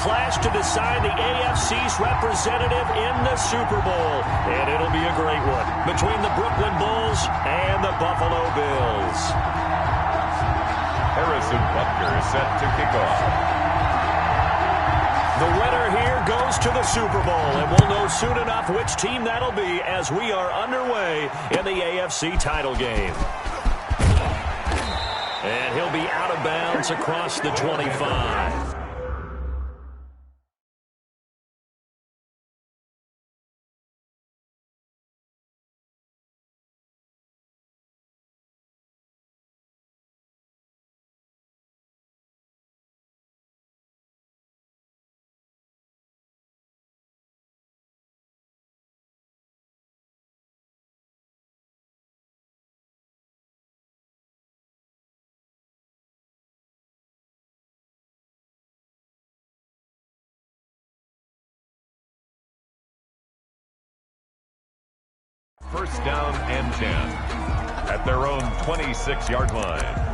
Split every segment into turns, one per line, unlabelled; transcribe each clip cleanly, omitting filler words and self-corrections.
clash to decide the AFC's representative in the Super Bowl. And it'll be a great one between the Brooklyn Bulls and the Buffalo Bills.
Harrison Butker is set to kick off.
The winner here goes to the Super Bowl, and we'll know soon enough which team that'll be as we are underway in the AFC title game. And he'll be out of bounds across the 25.
First down and 10 at their own 26-yard line.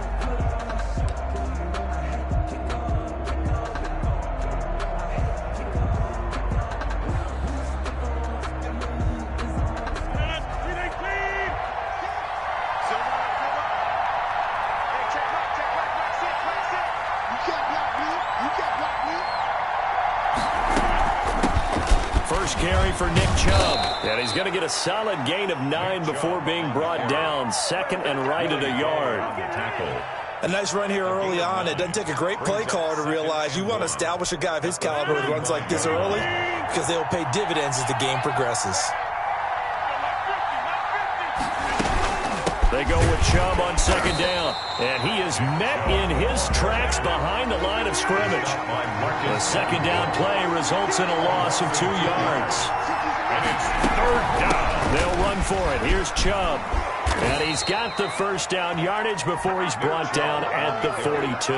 First carry for Nick Chubb. And he's going to get a solid gain of 9 before being brought down. Second and right at a yard.
A nice run here early on. It doesn't take a great play caller to realize you want to establish a guy of his caliber with runs like this early because they'll pay dividends as the game progresses.
They go with Chubb on second down, and he is met in his tracks behind the line of scrimmage. The second down play results in a loss of 2 yards.
And it's third down.
They'll run for it. Here's Chubb. And he's got the first down yardage before he's brought down at the 42.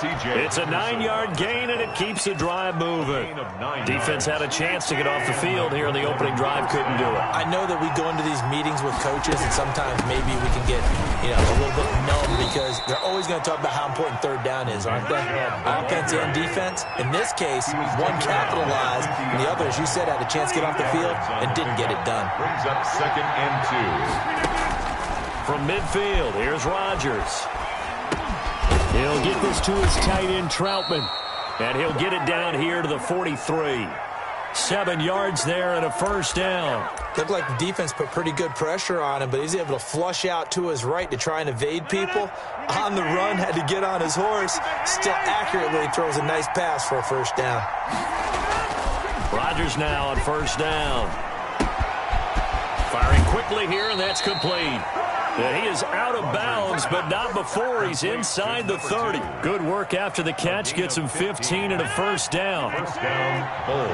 It's a 9-yard gain, and it keeps the drive moving. Defense had a chance to get off the field here in the opening drive, couldn't do it.
I know that we go into these meetings with coaches, and sometimes maybe we can get a little bit numb because they're always going to talk about how important third down is, aren't they? Offense and defense. In this case, one capitalized, and the other, as you said, had a chance to get off the field and didn't get it done.
Brings up second and 2.
From midfield, here's Rodgers. He'll get this to his tight end, Troutman. And he'll get it down here to the 43. 7 yards there and a first down.
Looked like the defense put pretty good pressure on him, but he's able to flush out to his right to try and evade people. On the run, had to get on his horse. Still accurately throws a nice pass for a first down.
Rodgers now on first down. Firing quickly here, and that's complete. And he is out of bounds, but not before he's inside the 30. Good work after the catch. Gets him 15 and a first down.
First down, Bulls.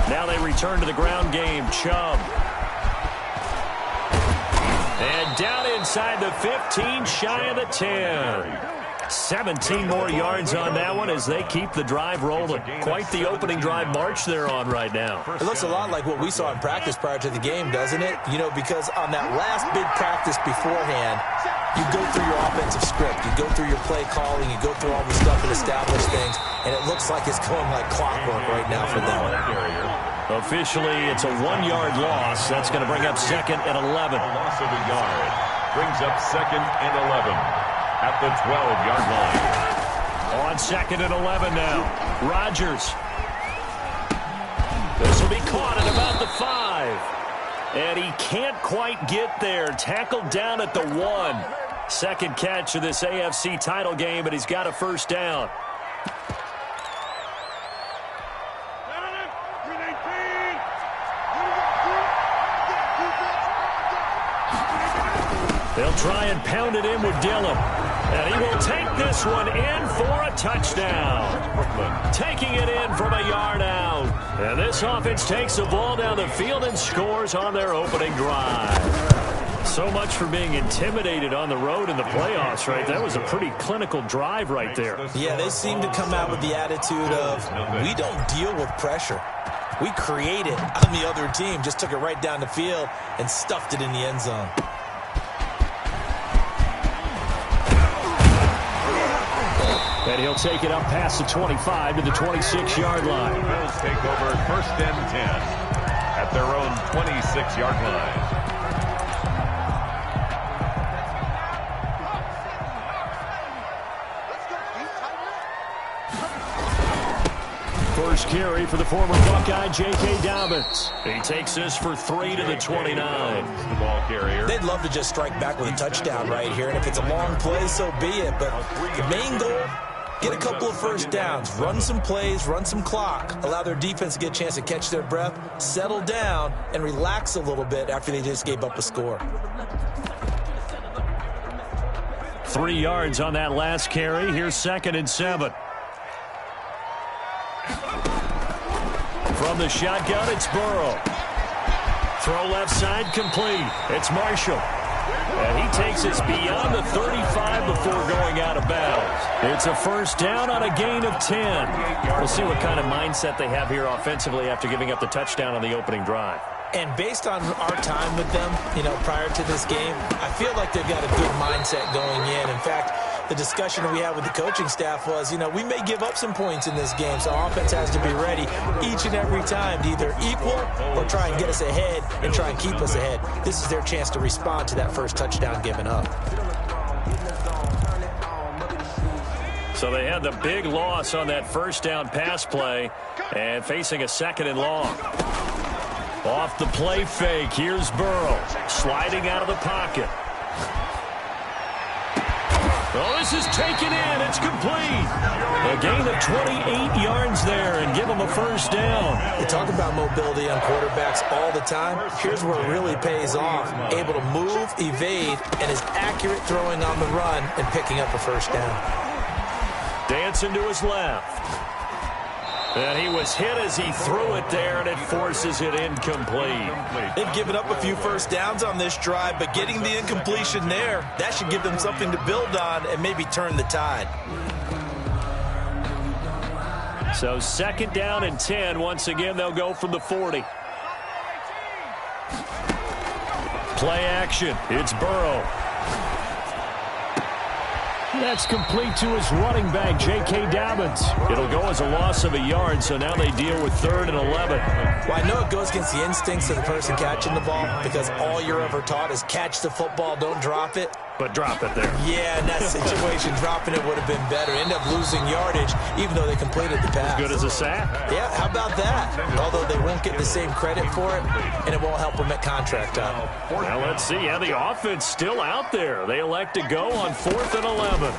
Now they return to the ground game. Chubb. And down inside the 15, shy of the 10. 17 more yards on that one as they keep the drive rolling. Quite the opening drive march they're on right now.
It looks a lot like what we saw in practice prior to the game, doesn't it? Because on that last big practice beforehand, you go through your offensive script. You go through your play calling. You go through all the stuff and establish things. And it looks like it's going like clockwork right now for them.
Officially, it's a 1-yard loss. That's going to bring up second and 11.
A loss of a yard. Brings up second and 11. At the 12-yard line.
On second and 11 now. Rodgers. This will be caught at about the 5. And he can't quite get there. Tackled down at the 1. Second catch of this AFC title game, but he's got a first down. They'll try and pound it in with Dillon. And he will take this one in for a touchdown. Taking it in from a yard out. And this offense takes the ball down the field and scores on their opening drive. So much for being intimidated on the road in the playoffs, right? That was a pretty clinical drive right there.
Yeah, they seem to come out with the attitude of, we don't deal with pressure. We create it on the other team. Just took it right down the field and stuffed it in the end zone.
And he'll take it up past the 25 to the 26-yard line.
The Bills take over 1st and 10 at their own 26-yard line.
First carry for the former Buckeye, J.K. Dobbins. He takes this for 3 to the 29.
The ball carrier.
They'd love to just strike back with a touchdown right here, and if it's a long play, so be it. But the main goal, get a couple of first downs, run some plays, run some clock, allow their defense to get a chance to catch their breath, settle down, and relax a little bit after they just gave up a score.
3 yards on that last carry. Here's 2nd and 7. From the shotgun, it's Burrow. Throw left side, complete. It's Marshall. And he takes us beyond the 35 before going out of bounds. It's a first down on a gain of 10. We'll see what kind of mindset they have here offensively after giving up the touchdown on the opening drive.
And based on our time with them, prior to this game, I feel like they've got a good mindset going in. In fact, the discussion we had with the coaching staff was, we may give up some points in this game, so our offense has to be ready each and every time to either equal or try and get us ahead and try and keep us ahead. This is their chance to respond to that first touchdown given up.
So they had the big loss on that first down pass play and facing a 2nd and long. Off the play fake, here's Burrow, sliding out of the pocket. Oh, this is taken in. It's complete. A gain of 28 yards there and give them a first down.
You talk about mobility on quarterbacks all the time. Here's where it really pays off. Able to move, evade, and is accurate throwing on the run and picking up a first down.
Dancing to his left. And he was hit as he threw it there, and it forces it incomplete.
They've given up a few first downs on this drive, but getting the incompletion there, that should give them something to build on and maybe turn the tide.
So 2nd down and 10. Once again, they'll go from the 40. Play action. It's Burrow. That's complete to his running back, J.K. Dobbins. It'll go as a loss of a yard, so now they deal with 3rd and 11.
Well, I know it goes against the instincts of the person catching the ball because all you're ever taught is catch the football, don't drop it.
But drop it there.
Yeah, in that situation, dropping it would have been better. End up losing yardage, even though they completed the pass.
As good as a sack.
Yeah, how about that? Although they won't get the same credit for it, and it won't help them at contract time.
Well, let's see. Yeah, the offense still out there. They elect to go on 4th and 11.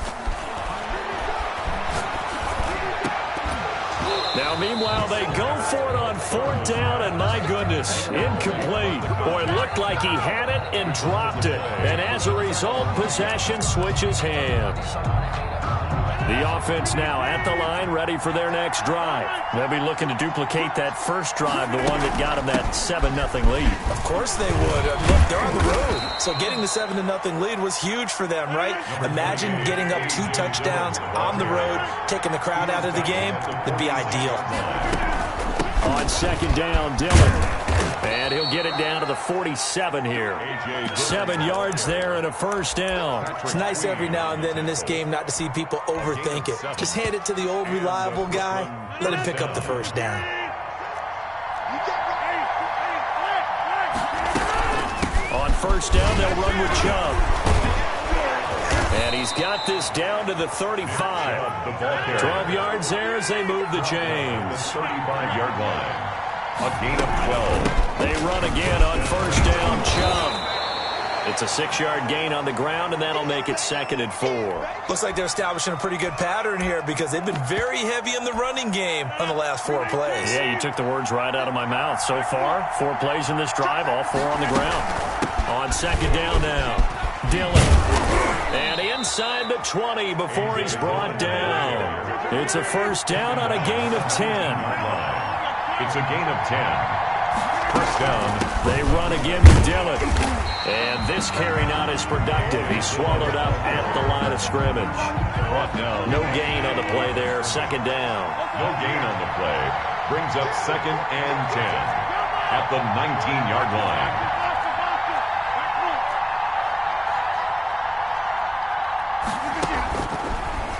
Now, meanwhile, they go for it on 4th down, and my goodness, incomplete. Boy, it looked like he had it and dropped it. And as a result, possession switches hands. The offense now at the line, ready for their next drive. They'll be looking to duplicate that first drive, the one that got them that 7-0 lead.
Of course they would. Look, they're on the road. So getting the 7-0 lead was huge for them, right? Imagine getting up 2 touchdowns on the road, taking the crowd out of the game. It'd be ideal.
On 2nd down, Dillon. And he'll get it down to the 47 here. 7 yards there and a first down.
It's nice every now and then in this game not to see people overthink it. Just hand it to the old reliable guy. Let him pick up the first down.
On first down, they'll run with Chubb. And he's got this down to the 35. 12 yards there as they move the chains.
35-yard line. A gain of 12.
They run again on first down, Chubb. It's a 6-yard gain on the ground, and that'll make it 2nd and 4.
Looks like they're establishing a pretty good pattern here because they've been very heavy in the running game on the last 4 plays.
Yeah, you took the words right out of my mouth. So far, 4 plays in this drive, all 4 on the ground. On 2nd down now, Dillon. And inside the 20 before he's brought down. It's a first down on a gain of 10.
It's a gain of 10. First down.
They run again to Dillon. And this carry not as productive. He's swallowed up at the line of scrimmage.
Brought down.
No gain on the play there. 2nd down.
No gain on the play. Brings up 2nd and 10 at the 19-yard line.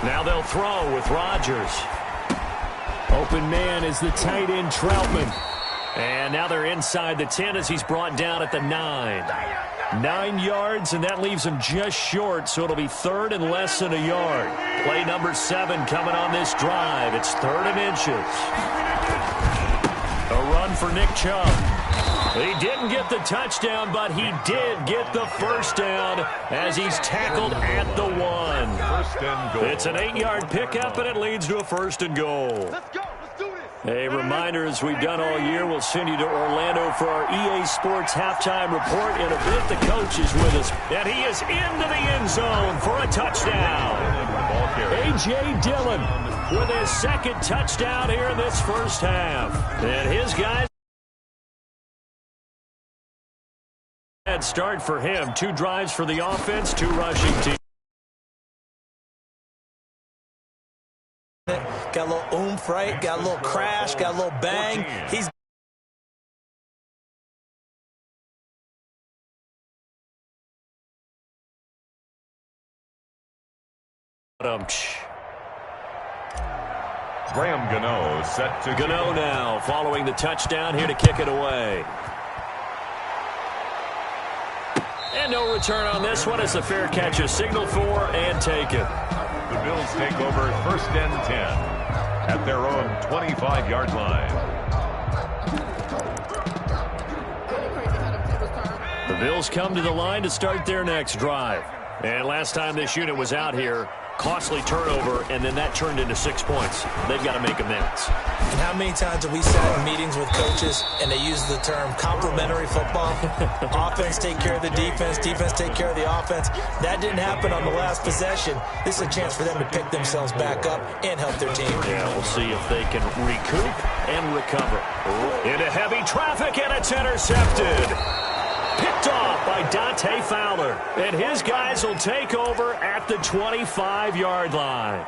Now they'll throw with Rodgers. Open man is the tight end Troutman. And now they're inside the 10 as he's brought down at the 9. 9 yards, and that leaves him just short, so it'll be third and less than a yard. Play number 7 coming on this drive. It's 3rd and inches. A run for Nick Chubb. He didn't get the touchdown, but he did get the first down as he's tackled at the 1.
First and goal.
It's an 8-yard pickup, and it leads to a 1st and goal.
Let's go. Let's do this.
A reminder, as we've done all year, we'll send you to Orlando for our EA Sports halftime report. In a bit, the coach is with us, and he is into the end zone for a touchdown. A.J. Dillon with his 2nd touchdown here in this first half. And his guys... Bad start for him. 2 drives for the offense, 2 rushing teams.
Got a little oomph, right? Got a little crash, got a little bang. He's
Graham Gano set to
Gano now following the touchdown here to kick it away. And no return on this one. It's a fair catch, a signal for and taken.
The Bills take over 1st and 10 at their own 25-yard line.
The Bills come to the line to start their next drive. And last time this unit was out here, costly turnover, and then that turned into 6 points. They've got to make amends.
And how many times have we sat in meetings with coaches and they use the term complementary football? Offense take care of the defense, defense take care of the offense. That didn't happen on the last possession. This is a chance for them to pick themselves back up and help their team.
Yeah, we'll see if they can recoup and recover. Into heavy traffic, and it's intercepted. Picked off by Dante Fowler. And his guys will take over at the 25-yard line.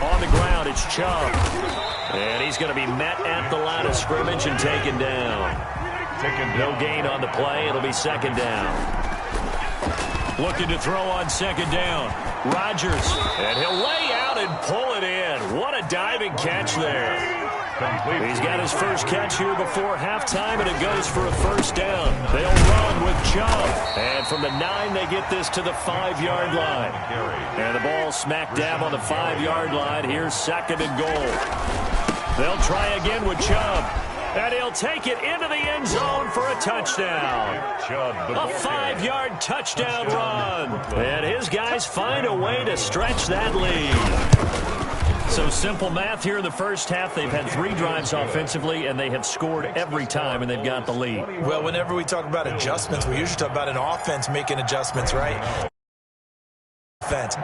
On the ground, it's Chubb. And he's going to be met at the line of scrimmage and taken down. No gain on the play. It'll be 2nd down. Looking to throw on 2nd down. Rodgers. And he'll lay out and pull it in. What a diving catch there. He's got his first catch here before halftime, and it goes for a 1st down. They'll run with Chubb. And from the 9, they get this to the 5-yard line. And the ball smack dab on the 5-yard line. Here's 2nd and goal. They'll try again with Chubb. And he'll take it into the end zone for a touchdown. A 5-yard touchdown run. And his guys find a way to stretch that lead. So simple math here in the first half. They've had 3 drives offensively, and they have scored every time, and they've got the lead.
Well, whenever we talk about adjustments, we usually talk about an offense making adjustments, right?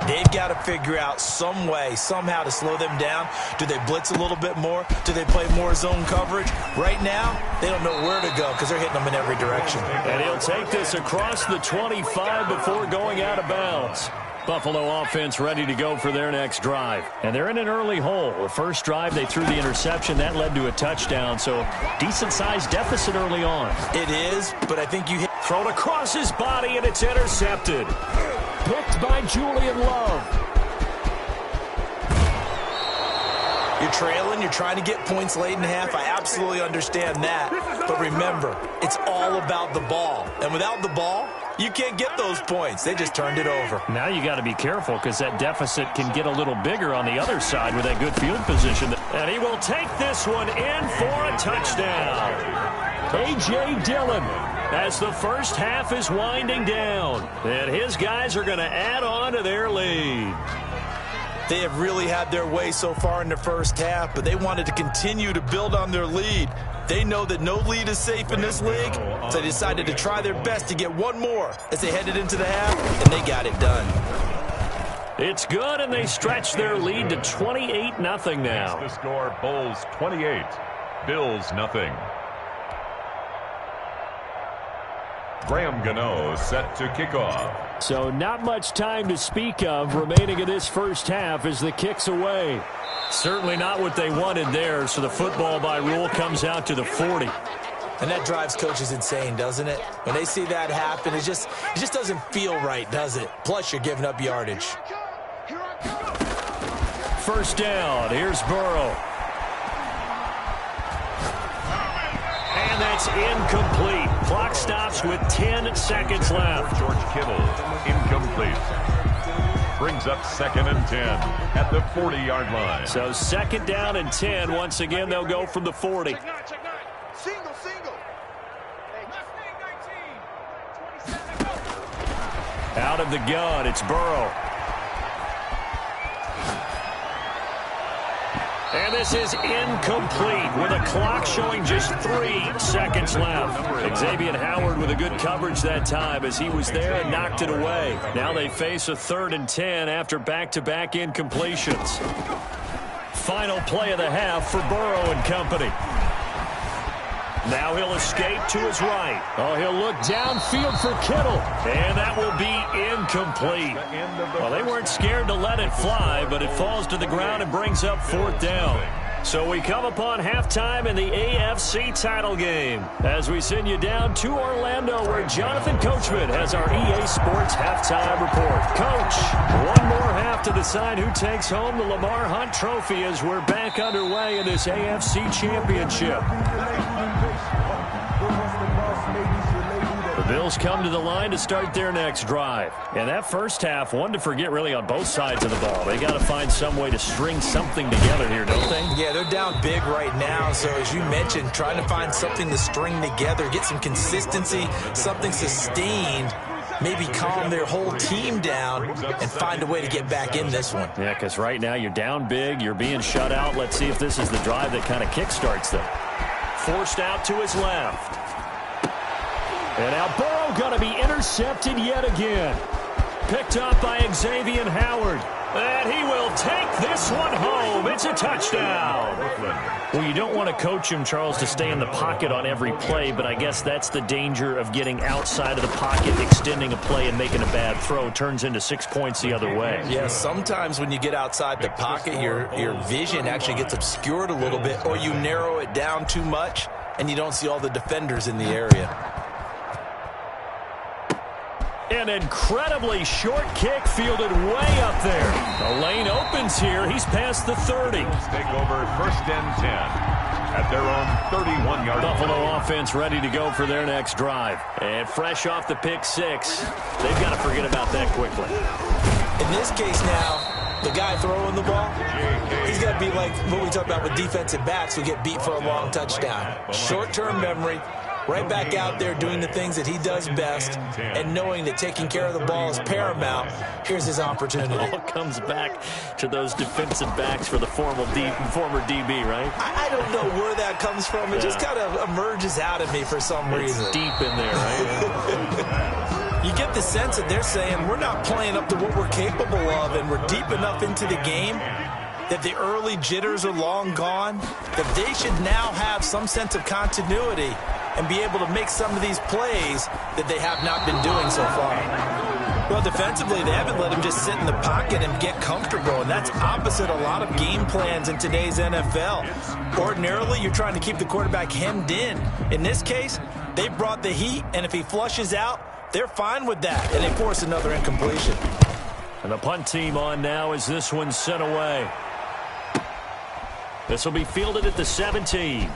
They've got to figure out some way, somehow to slow them down. Do they blitz a little bit more? Do they play more zone coverage? Right now, they don't know where to go because they're hitting them in every direction.
And he'll take this across the 25 before going out of bounds. Buffalo offense ready to go for their next drive. And they're in an early hole. The first drive, they threw the interception. That led to a touchdown, so decent-sized deficit early on.
It is, but I think you hit.
Thrown across his body, and it's intercepted. Picked by Julian Love.
You're trailing, you're trying to get points late in half. I absolutely understand that. But remember, it's all about the ball. And without the ball, you can't get those points. They just turned it over.
Now you got to be careful because that deficit can get a little bigger on the other side with that good field position. And he will take this one in for a touchdown. A.J. Dillon, as the first half is winding down. And his guys are going to add on to their lead.
They have really had their way so far in the first half, but they wanted to continue to build on their lead. They know that no lead is safe in this league, so they decided to try their best to get one more as they headed into the half, and they got it done.
It's good, and they stretch their lead to 28-0 now.
The score, Bulls 28, Bills nothing. Graham Gano set to kick off.
So not much time to speak of remaining in this first half as the kick's away. Certainly not what they wanted there, so the football by rule comes out to the 40.
And that drives coaches insane, doesn't it? When they see that happen, it just doesn't feel right, does it? Plus, you're giving up yardage.
First down. Here's Burrow. And that's incomplete. Clock stops with 10 seconds left.
George Kittle, incomplete. Brings up 2nd and 10 at the 40-yard line.
So 2nd down and 10. Once again, they'll go from the 40. Out of the gun, it's Burrow. And this is incomplete with a clock showing just 3 seconds left. Xavier Howard with a good coverage that time as he was there and knocked it away. Now they face a 3rd and 10 after back-to-back incompletions. Final play of the half for Burrow and company. Now he'll escape to his right. Oh, he'll look downfield for Kittle. And that will be incomplete. Well, they weren't scared to let it fly, but it falls to the ground and brings up 4th down. So we come upon halftime in the AFC title game as we send you down to Orlando where Jonathan Coachman has our EA Sports halftime report. Coach, one more half to decide who takes home the Lamar Hunt Trophy as we're back underway in this AFC Championship. The Bills come to the line to start their next drive. And that first half, one to forget really on both sides of the ball. They got to find some way to string something together here, don't they?
Yeah, they're down big right now. So as you mentioned, trying to find something to string together, get some consistency, something sustained, maybe calm their whole team down and find a way to get back in this one.
Yeah, because right now you're down big, you're being shut out. Let's see if this is the drive that kind of kickstarts them. Forced out to his left. And now Burrow going to be intercepted yet again. Picked up by Xavier Howard. And he will take this one home. It's a touchdown. Well, you don't want to coach him, Charles, to stay in the pocket on every play, but I guess that's the danger of getting outside of the pocket, extending a play and making a bad throw. Turns into 6 points the other way.
Yeah, sometimes when you get outside the pocket, your vision actually gets obscured a little bit, or you narrow it down too much, and you don't see all the defenders in the area.
An incredibly short kick fielded way up there. The lane opens here. He's past the 30.
Take over 1st and 10 at their own 31-yard line.
Buffalo offense ready to go for their next drive. And fresh off the pick 6, they've got to forget about that quickly.
In this case now, the guy throwing the ball, he's got to be like what we talked about with defensive backs who get beat for a long touchdown. Short-term memory. Right back out there doing the things that he does best and knowing that taking care of the ball is paramount. Here's his opportunity.
It all comes back to those defensive backs for the former DB, right?
I don't know where that comes from. It just kind of emerges out of me for some reason.
It's deep in there, right?
You get the sense that they're saying we're not playing up to what we're capable of, and we're deep enough into the game that the early jitters are long gone, that they should now have some sense of continuity and be able to make some of these plays that they have not been doing so far. Well, defensively, they haven't let him just sit in the pocket and get comfortable, and that's opposite a lot of game plans in today's NFL. Ordinarily, you're trying to keep the quarterback hemmed in. In this case, they brought the heat, and if he flushes out, they're fine with that, and they force another incompletion.
And the punt team on now as this one's sent away. This will be fielded at the 17.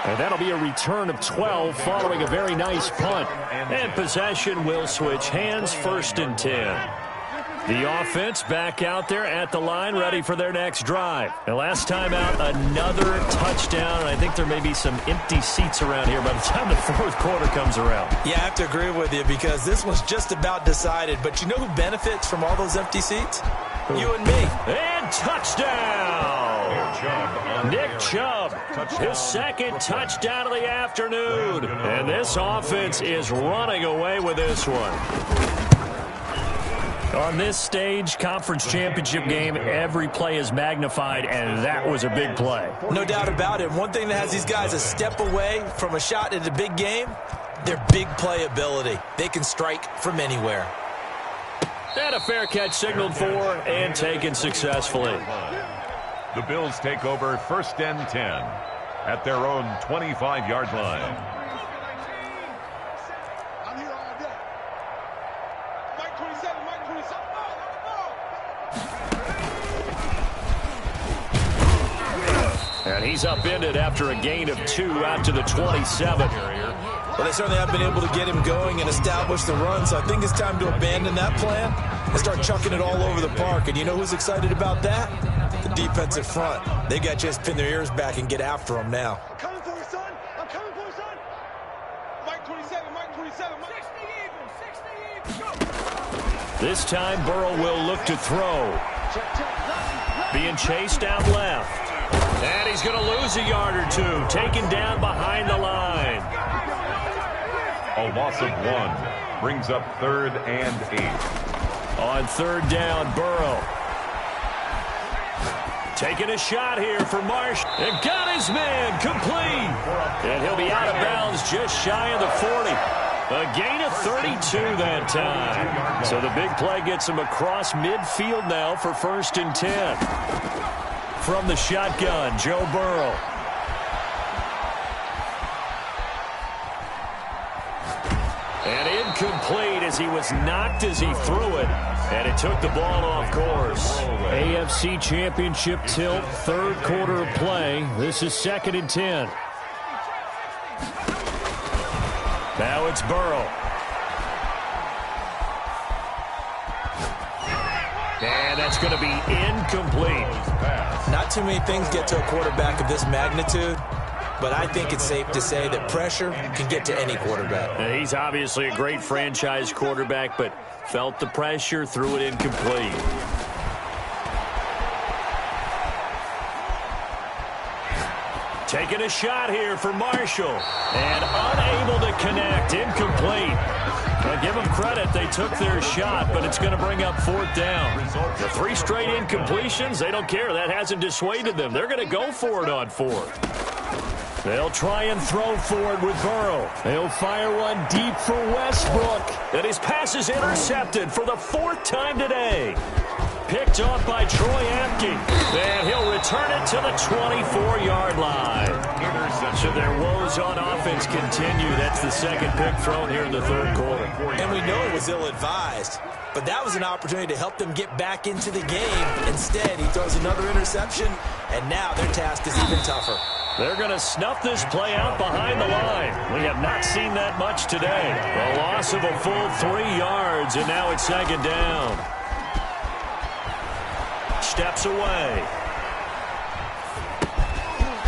And that'll be a return of 12 following a very nice punt. And possession will switch hands, 1st and 10. The offense back out there at the line, ready for their next drive. And last time out, another touchdown. And I think there may be some empty seats around here by the time the 4th quarter comes around.
Yeah, I have to agree with you because this was just about decided. But you know who benefits from all those empty seats? You and me.
And touchdown! Nick Chubb, his 2nd touchdown of the afternoon. And this offense is running away with this one. On this stage, conference championship game, every play is magnified, and that was a big play.
No doubt about it. One thing that has these guys a step away from a shot at a big game, their big play ability. They can strike from anywhere.
And a fair catch signaled for and taken successfully.
The Bills take over 1st and 10 at their own 25-yard line.
And he's upended after a gain of 2 out to the 27.
Well, they certainly have been able to get him going and establish the run, so I think it's time to abandon that plan and start chucking it all over the park. And you know who's excited about that? The defensive front. They got a chance to pin their ears back and get after him now.
I'm coming for you, son. I'm coming for you, son. Mike 27, Mike 27. 60 even, go.
This time Burrow will look to throw. Being chased down left. And he's going to lose a yard or 2. Taken down behind the line.
A loss of 1 brings up 3rd and 8.
On 3rd down, Burrow. Taking a shot here for Marsh. And got his man complete. And he'll be out of bounds just shy of the 40. A gain of 32 that time. So the big play gets him across midfield now for 1st and 10. From the shotgun, Joe Burrow. And incomplete as he was knocked as he threw it. And it took the ball off course. AFC Championship tilt, 3rd quarter of play. This is 2nd and 10. Now it's Burrow. And that's going to be incomplete.
Not too many things get to a quarterback of this magnitude, but I think it's safe to say that pressure can get to any quarterback.
And he's obviously a great franchise quarterback, but felt the pressure, threw it incomplete. Taking a shot here for Marshall. And unable to connect. Incomplete. I'll give them credit. They took their shot, but it's going to bring up 4th down. The 3 straight incompletions, they don't care. That hasn't dissuaded them. They're going to go for it on 4th. They'll try and throw for it with Burrow. They'll fire one deep for Westbrook. And his pass is intercepted for the 4th time today. Picked off by Troy Apke. And he'll return it to the 24-yard line. Should their woes on offense continue, that's the 2nd pick thrown here in the 3rd quarter.
And we know it was ill-advised, but that was an opportunity to help them get back into the game. Instead, he throws another interception, and now their task is even tougher.
They're going to snuff this play out behind the line. We have not seen that much today. A loss of a full 3 yards, and now it's 2nd down. Steps away.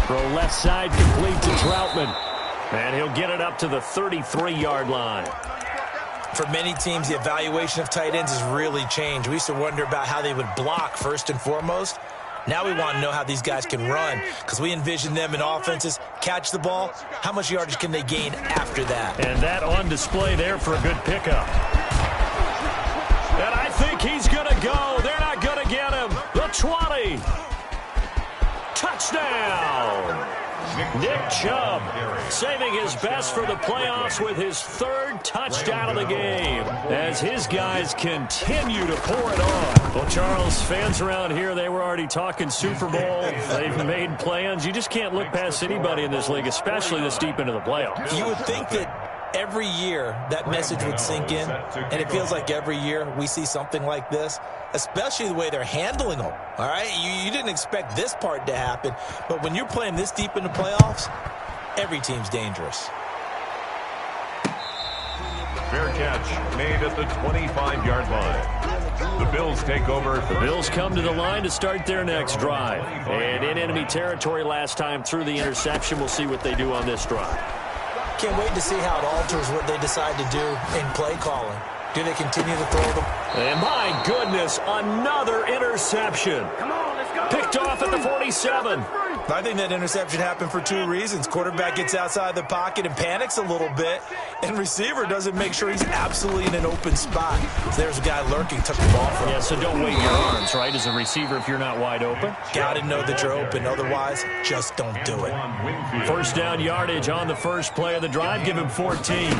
Throw left side complete to Troutman. And he'll get it up to the 33-yard line.
For many teams, the evaluation of tight ends has really changed. We used to wonder about how they would block first and foremost. Now we want to know how these guys can run, because we envision them in offenses catch the ball. How much yardage can they gain after that?
And that on display there for a good pickup. And I think he's going to go. They're not going to get him. The 20. Touchdown. Nick Chubb saving his best for the playoffs with his 3rd touchdown of the game as his guys continue to pour it on. Well, Charles, fans around here, they were already talking Super Bowl. They've made plans. You just can't look past anybody in this league, especially this deep into the playoffs.
You would think that every year that message would sink in, and it feels like every year we see something like this, especially the way they're handling them. All right, you didn't expect this part to happen, but when you're playing this deep in the playoffs, every team's dangerous.
Fair catch made at the 25-yard line. The Bills take over.
The Bills come to the line to start their next drive. And in enemy territory last time through the interception. We'll see what they do on this drive.
Can't wait to see how it alters what they decide to do in play calling. Do they continue to throw them?
And my goodness, another interception. Picked off at the 47.
I think that interception happened for 2 reasons. Quarterback gets outside the pocket and panics a little bit, and receiver doesn't make sure he's absolutely in an open spot. So there's a guy lurking, took the ball from him.
Yeah, so don't wave your arms, right, as a receiver if you're not wide open.
Got to know that you're open. Otherwise, just don't do it.
1st down yardage on the first play of the drive. Give him 14.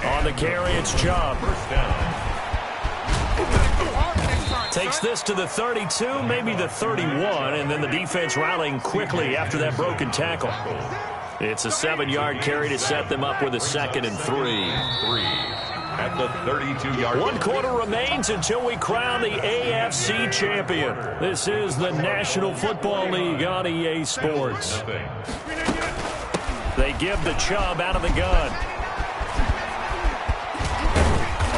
On the carry, it's Chubb.
1st down.
Takes this to the 32, maybe the 31, and then the defense rallying quickly after that broken tackle. It's a 7-yard carry to set them up with a 2nd and 3.
At the 32-yard line.
1 quarter remains until we crown the AFC champion. This is the National Football League on EA Sports. They give the Chubb out of the gun.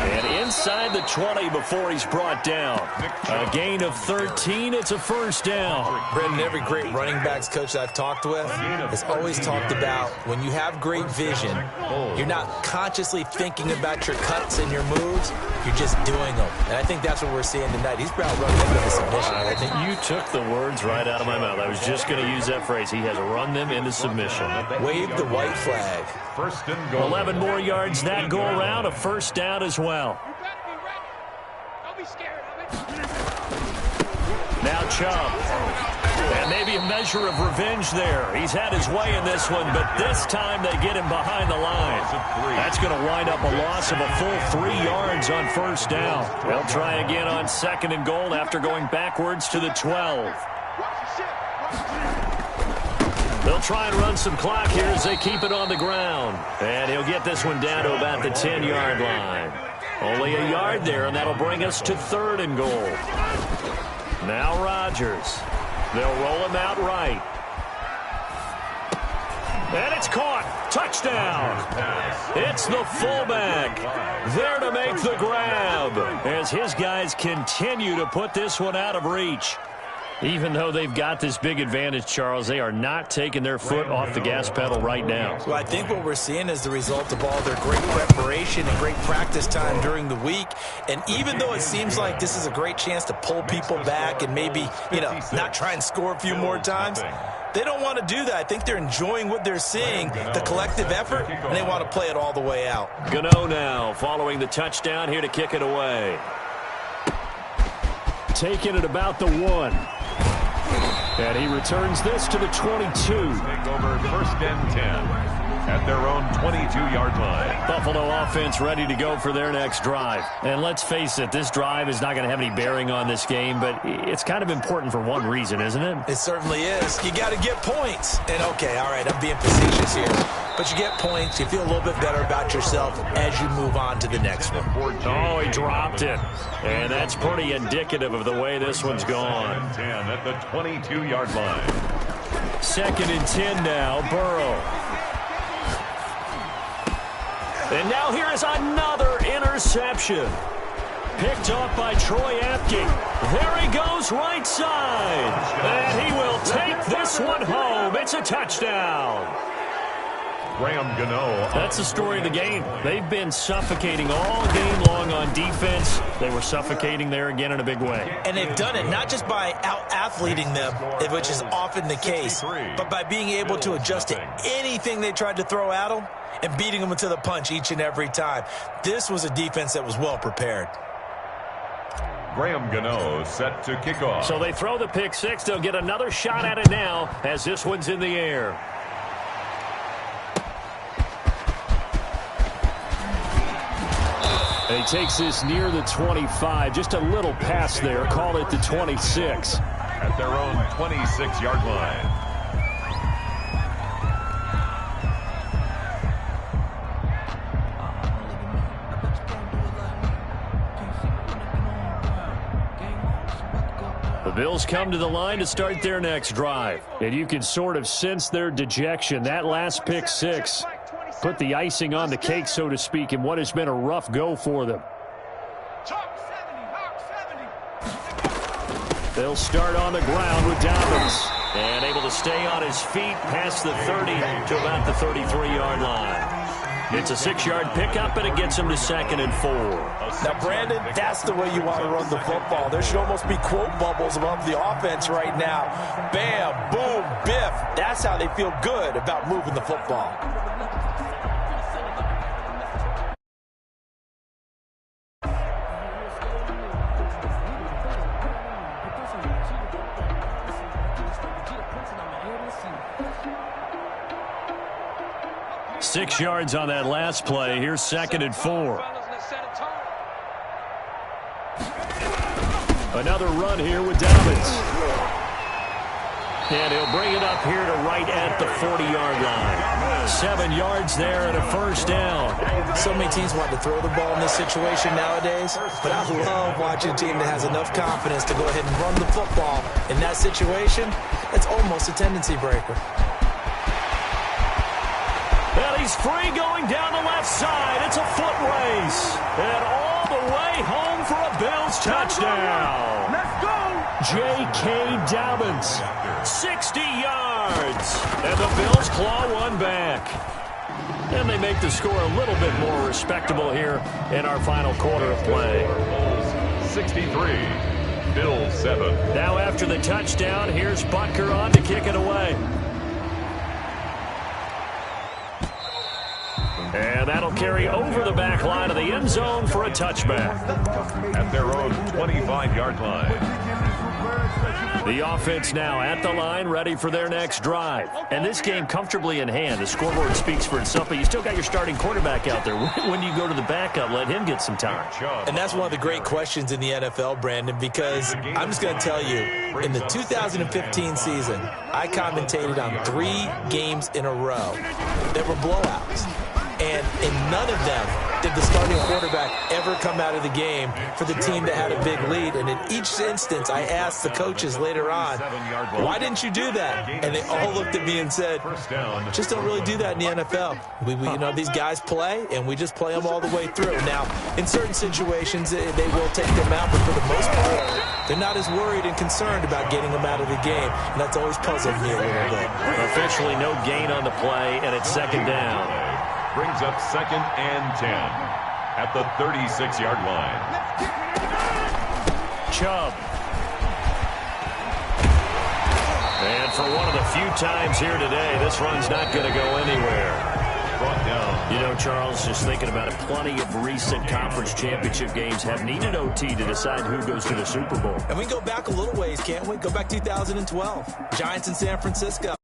And inside the 20 before he's brought down. A gain of 13. It's a 1st down.
Brendan, every great running backs coach that I've talked with has always talked about when you have great vision, you're not consciously thinking about your cuts and your moves. You're just doing them. And I think that's what we're seeing tonight. He's about running them into submission. I think
you took the words right out of my mouth. I was just going to use that phrase. He has run them into submission.
Wave the white flag.
1st and goal.
11 more yards that go around. A 1st down as well. Now Chubb. And maybe a measure of revenge there. He's had his way in this one, but this time they get him behind the line. That's going to wind up a loss of a full 3 yards on 1st down. They'll try again on 2nd and goal after going backwards to the 12. They'll try and run some clock here as they keep it on the ground. And he'll get this one down to about the 10-yard line. Only a yard there, and that'll bring us to 3rd and goal. Now Rodgers. They'll roll him out right. And it's caught. Touchdown. It's the fullback there to make the grab as his guys continue to put this one out of reach. Even though they've got this big advantage, Charles, they are not taking their foot off the gas pedal right now.
Well, I think what we're seeing is the result of all their great preparation and great practice time during the week. And even though it seems like this is a great chance to pull people back and maybe, not try and score a few more times, they don't want to do that. I think they're enjoying what they're seeing, the collective effort, and they want to play it all the way out.
Gano now following the touchdown here to kick it away. Taking it about the 1. And he returns this to the 22.
Take over 1st and 10 at their own 22-yard line.
Buffalo offense ready to go for their next drive. And let's face it, this drive is not going to have any bearing on this game, but it's kind of important for one reason, isn't it?
It certainly is. You got to get points. And, okay, all right, I'm being facetious here. But you get points, you feel a little bit better about yourself as you move on to the next one.
Oh, he dropped it. And that's pretty indicative of the way this one's gone.
10 at the 22-yard line.
2nd and 10 now, Burrow. And now here is another interception. Picked off by Troy Apke. There he goes right side. And he will take this one home. It's a touchdown.
Graham Gano.
That's the story of the game. They've been suffocating all game long on defense. They were suffocating there again in a big way.
And they've done it not just by out-athleting them, which is often the case, but by being able to adjust to anything they tried to throw at them and beating them to the punch each and every time. This was a defense that was well prepared.
Graham Gano set to kick off.
So they throw the pick 6. They'll get another shot at it now as this one's in the air. And he takes this near the 25. Just a little pass there. Call it the 26.
At their own 26-yard line.
The Bills come to the line to start their next drive. And you can sort of sense their dejection. That last pick 6 put the icing on the cake, so to speak, in what has been a rough go for them. They'll start on the ground with Dobbins. And able to stay on his feet past the 30 to about the 33-yard line. It's a 6-yard pickup, and it gets him to 2nd and 4.
Now, Brandon, that's the way you want to run the football. There should almost be quote bubbles above the offense right now. Bam, boom, biff. That's how they feel good about moving the football.
Six yards on that last play. Here's 2nd and 4. Another run here with Dobbins. And he'll bring it up here to right at the 40-yard line. 7 yards there and a first down.
So many teams want to throw the ball in this situation nowadays, but I love watching a team that has enough confidence to go ahead and run the football. In that situation, that's almost a tendency breaker.
And he's free going down the left side. It's a foot race. And all the way home for a Bills touchdown.
Let's go!
J.K. Dobbins, 60 yards. And the Bills claw one back. And they make the score a little bit more respectable here in our final quarter of play.
63, Bills 7.
Now after the touchdown, here's Butker on to kick it away. And that'll carry over the back line of the end zone for a touchback.
At their own 25-yard line.
The offense now at the line, ready for their next drive. And this game comfortably in hand. The scoreboard speaks for itself, but you still got your starting quarterback out there. When do you go to the backup, let him get some time?
And that's one of the great questions in the NFL, Brandon, because I'm just going to tell you, in the 2015 season, I commentated on 3 games in a row that were blowouts. And in none of them did the starting quarterback ever come out of the game for the team that had a big lead. And in each instance, I asked the coaches later on, why didn't you do that? And they all looked at me and said, just don't really do that in the NFL. We you know, these guys play, and we just play them all the way through. Now, in certain situations, they will take them out, but for the most part, they're not as worried and concerned about getting them out of the game. And that's always puzzled me a little bit.
Officially no gain on the play, and it's second down.
Brings up 2nd and 10 at the 36-yard line.
Chubb. And for one of the few times here today, this run's not going to go anywhere.
Brought down.
You know, Charles, just thinking about it, plenty of recent conference championship games have needed OT to decide who goes to the Super Bowl.
And we can go back a little ways, can't we? Go back 2012. Giants in San Francisco.